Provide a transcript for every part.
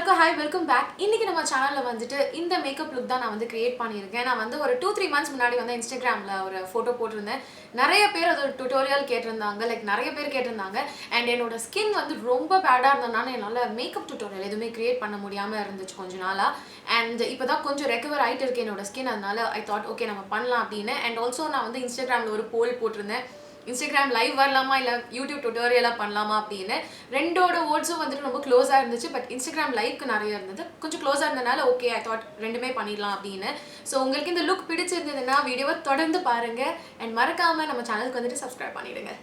எல்லாருக்கும் hi welcome back. இன்னைக்கு நம்ம சேனல்ல வந்துட்டு இந்த மேக்கப் லுக் தான் நான் வந்து கிரியேட் பண்ணியிருக்கேன். நான் வந்து ஒரு 2-3 months முன்னாடி வந்து இன்ஸ்டாகிராம்ல ஒரு ஃபோட்டோ போட்டிருந்தேன். நிறைய பேர் அது டுட்டோரியல் கேட்டிருந்தாங்க, நிறைய பேர் கேட்டிருந்தாங்க. அண்ட் என்னோட ஸ்கின் வந்து ரொம்ப பேடாக இருந்ததுனால என்னால் மேக்கப் டுட்டோரியல் எதுவுமே கிரியேட் பண்ண முடியாமல் இருந்துச்சு கொஞ்ச நாளாக. அண்ட் இப்போ தான் கொஞ்சம் ரெக்கவர் ஆகிட்டு இருக்கு என்னோட ஸ்கின். அதனால ஐ தாட் ஓகே நம்ம பண்ணலாம் அப்படின்னு. அண்ட் ஆல்சோ நான் வந்து இன்ஸ்டாகிராமில் ஒரு போல் போட்டிருந்தேன், இன்ஸ்டாகிராம் லைவ் வரலாமா இல்லை யூடியூப் டுட்டோரியலாக பண்ணலாமா அப்படின்னு. ரெண்டோட வேர்ட்ஸும் வந்துட்டு ரொம்ப க்ளோஸாக இருந்துச்சு. பட் இன்ஸ்டாகிராம் லைவ்க்கு நிறைய இருந்தது, கொஞ்சம் க்ளோஸாக இருந்ததுனால ஓகே ஐ தாட் ரெண்டுமே பண்ணிடலாம் அப்படின்னு. ஸோ உங்களுக்கு இந்த லுக் பிடிச்சிருந்ததுன்னா வீடியோவை தொடர்ந்து பாருங்கள். அண்ட் மறக்காமல் நம்ம சேனலுக்கு வந்துட்டு சப்ஸ்கிரைப் பண்ணிவிடுங்க.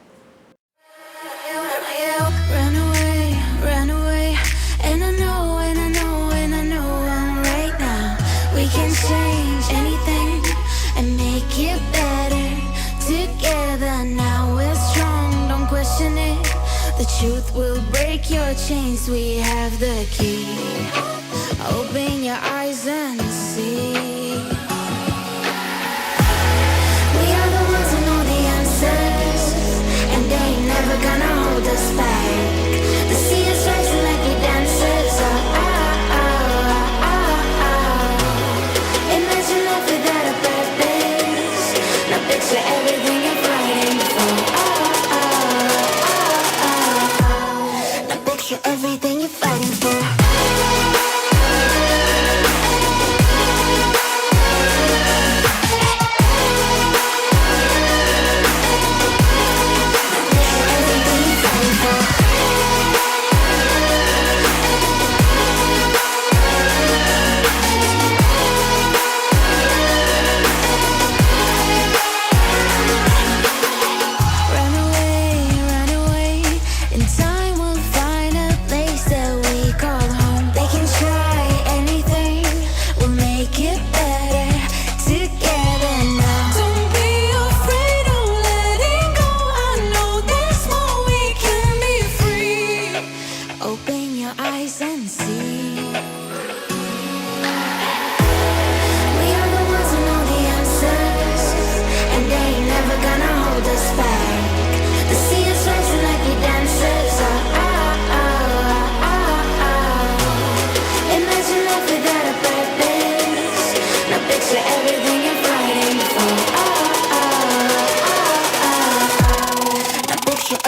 The truth will break your chains. We have the key. Open your eyes and see. We are the ones who know the answers, and they ain't never gonna hold us back. The sea is rising like we dancers. Imagine life without a purpose. Now picture everything you're fighting for. Everything you're fighting for.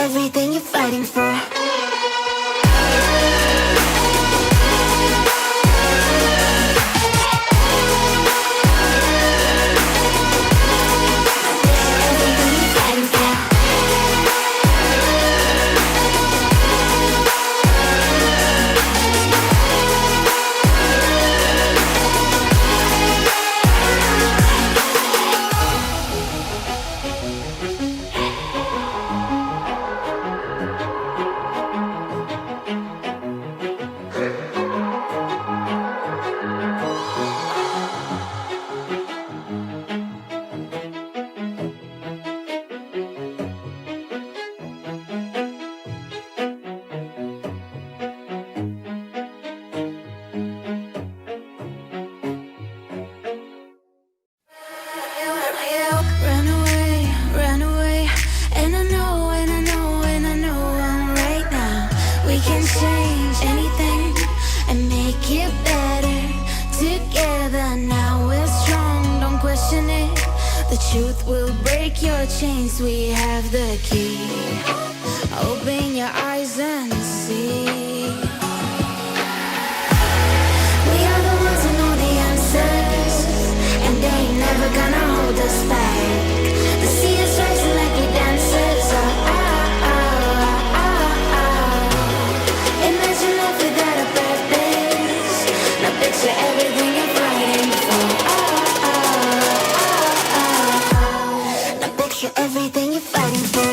Everything you're fighting for. The truth will break your chains. We have the key. Open your eyes and see. We are the ones who know the answers, and they ain't never gonna hold us back. The sea is rising like we dancers. Imagine life without a purpose. Now picture everything you're fighting for. Everything you're fighting for.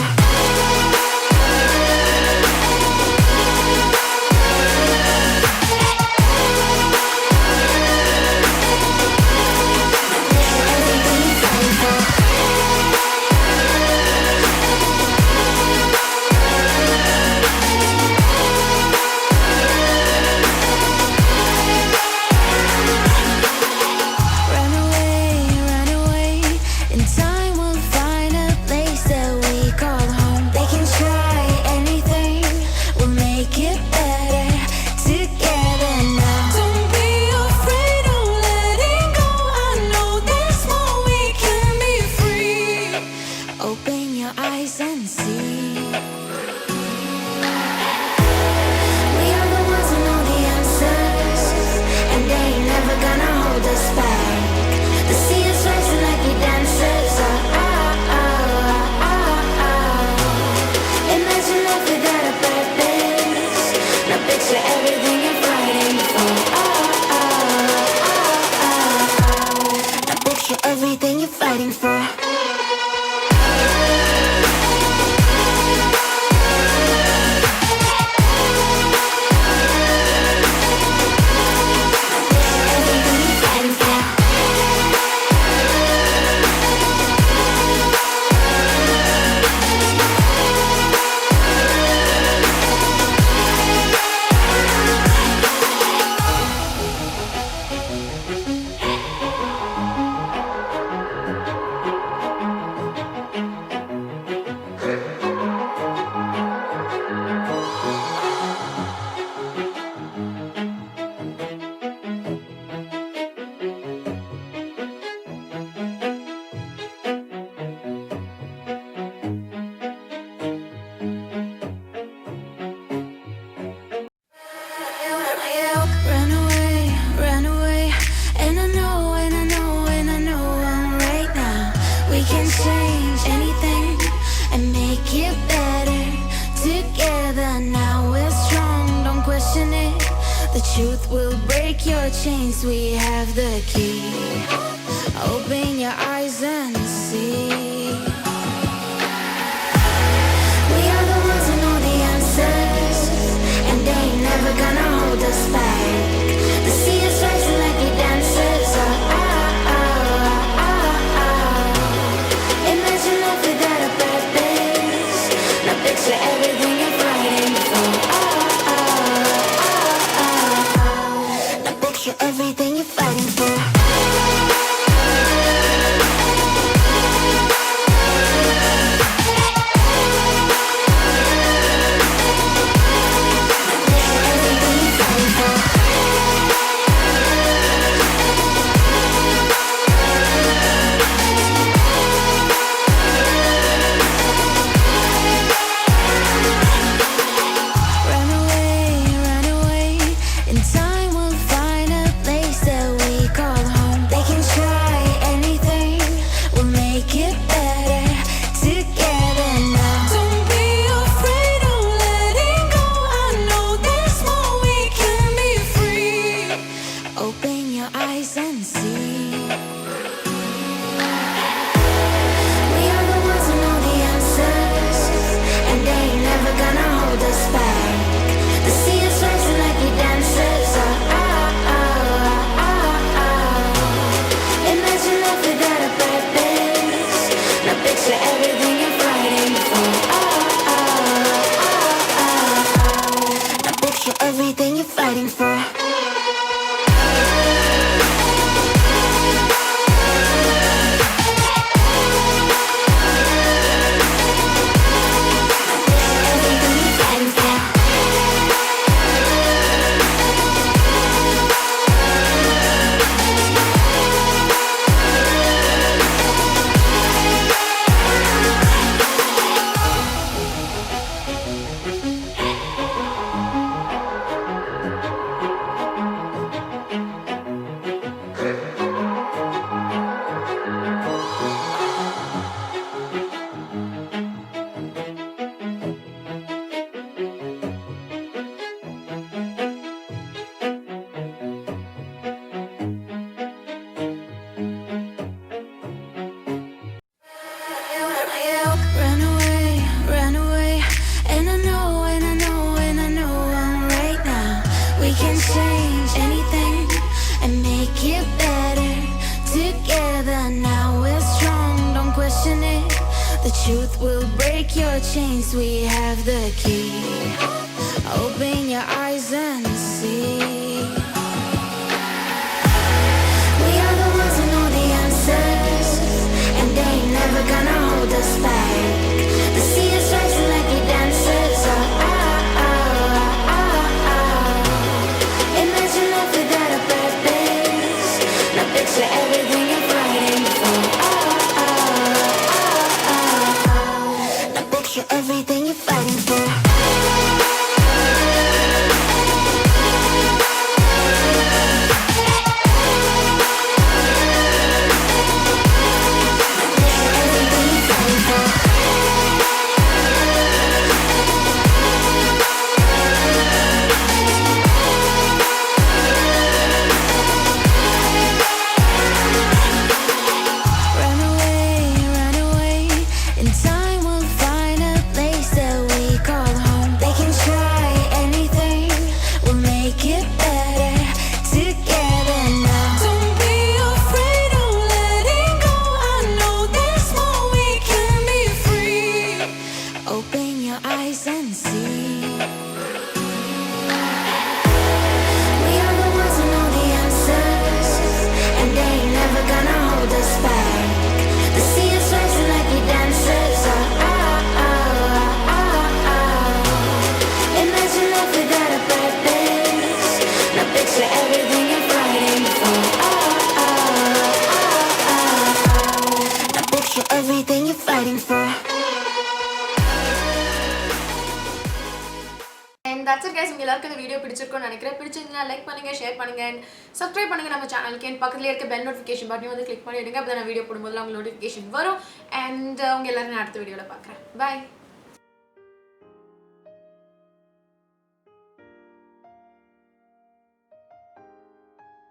truth will break your chains. We have the key. Open your eyes and see. We are the ones who know the answers, and they ain't never gonna hold us back. The sea is rising like we dancers. Imagine life without a purpose. Now picture everything you're fighting for. Now picture everything you're fighting for. Everything you're fighting for. Truth will break your chains. We have the key. Open your eyes and see. We are the ones who know the answers, and they ain't never gonna hold us back. The sea is rising like we dancers. Imagine life without a purpose. Now picture everything you're fighting for. Everything you're fighting for. Everything you're fighting for. And that's it guys. உங்களுக்கு எல்லாருக்கும் இந்த video பிடிச்சிருக்கும்னு நினைக்கிறேன். பிடிச்சிருந்தா like பண்ணுங்க, share பண்ணுங்க, and subscribe பண்ணுங்க நம்ம சேனலுக்கு. and பக்கத்துல இருக்க bell notification button வந்து click பண்ணிடுங்க. அப்பதான் நான் வீடியோ போடும்போது உங்களுக்கு notification வரும். and உங்க எல்லாரையும் நான் அடுத்த வீடியோல பார்க்கறேன். Bye.